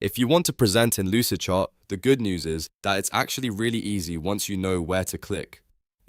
If you want to present in Lucidchart, the good news is that it's actually really easy once you know where to click.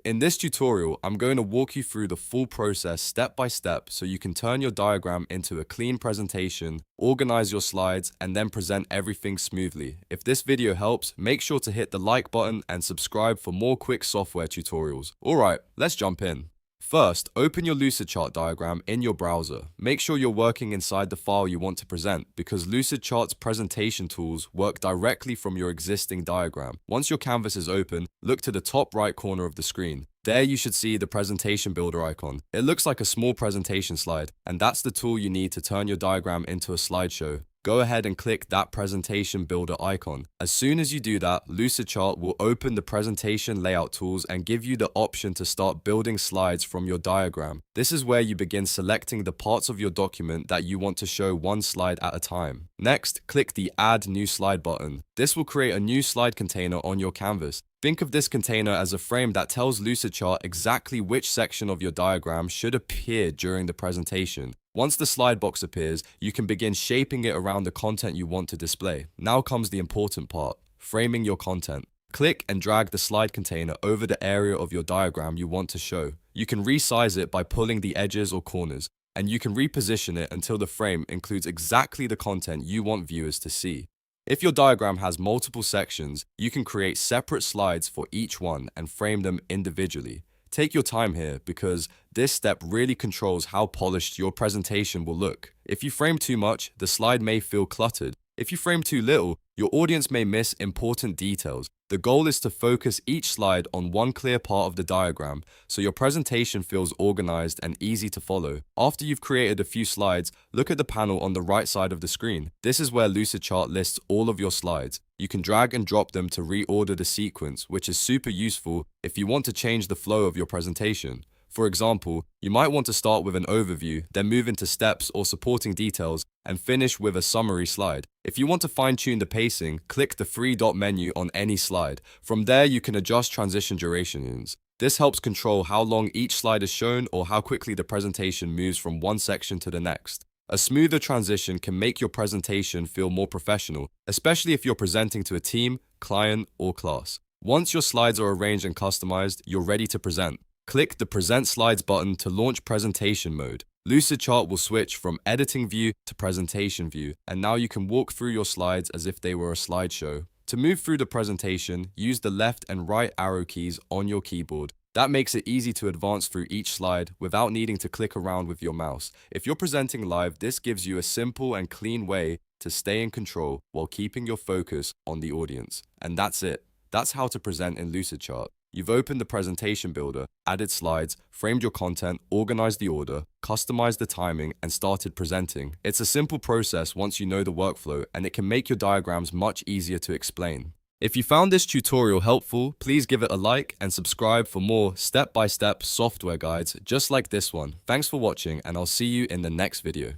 In this tutorial, I'm going to walk you through the full process step by step so you can turn your diagram into a clean presentation, organize your slides, and then present everything smoothly. If this video helps, make sure to hit the like button and subscribe for more quick software tutorials. Alright, let's jump in. First, open your Lucidchart diagram in your browser. Make sure you're working inside the file you want to present because Lucidchart's presentation tools work directly from your existing diagram. Once your canvas is open, look to the top right corner of the screen. There you should see the presentation builder icon. It looks like a small presentation slide, and that's the tool you need to turn your diagram into a slideshow. Go ahead and click that presentation builder icon. As soon as you do that, Lucidchart will open the presentation layout tools and give you the option to start building slides from your diagram. This is where you begin selecting the parts of your document that you want to show one slide at a time. Next, click the Add New Slide button. This will create a new slide container on your canvas. Think of this container as a frame that tells Lucidchart exactly which section of your diagram should appear during the presentation. Once the slide box appears, you can begin shaping it around the content you want to display. Now comes the important part, framing your content. Click and drag the slide container over the area of your diagram you want to show. You can resize it by pulling the edges or corners, and you can reposition it until the frame includes exactly the content you want viewers to see. If your diagram has multiple sections, you can create separate slides for each one and frame them individually. Take your time here because this step really controls how polished your presentation will look. If you frame too much, the slide may feel cluttered. If you frame too little, your audience may miss important details. The goal is to focus each slide on one clear part of the diagram so your presentation feels organized and easy to follow. After you've created a few slides, look at the panel on the right side of the screen. This is where Lucidchart lists all of your slides. You can drag and drop them to reorder the sequence, which is super useful if you want to change the flow of your presentation. For example, you might want to start with an overview, then move into steps or supporting details, and finish with a summary slide. If you want to fine-tune the pacing, click the three-dot menu on any slide. From there, you can adjust transition durations. This helps control how long each slide is shown or how quickly the presentation moves from one section to the next. A smoother transition can make your presentation feel more professional, especially if you're presenting to a team, client, or class. Once your slides are arranged and customized, you're ready to present. Click the Present Slides button to launch presentation mode. Lucidchart will switch from editing view to presentation view, and now you can walk through your slides as if they were a slideshow. To move through the presentation, use the left and right arrow keys on your keyboard. That makes it easy to advance through each slide without needing to click around with your mouse. If you're presenting live, this gives you a simple and clean way to stay in control while keeping your focus on the audience. And that's it. That's how to present in Lucidchart. You've opened the presentation builder, added slides, framed your content, organized the order, customized the timing, and started presenting. It's a simple process once you know the workflow, and it can make your diagrams much easier to explain. If you found this tutorial helpful, please give it a like and subscribe for more step-by-step software guides just like this one. Thanks for watching, and I'll see you in the next video.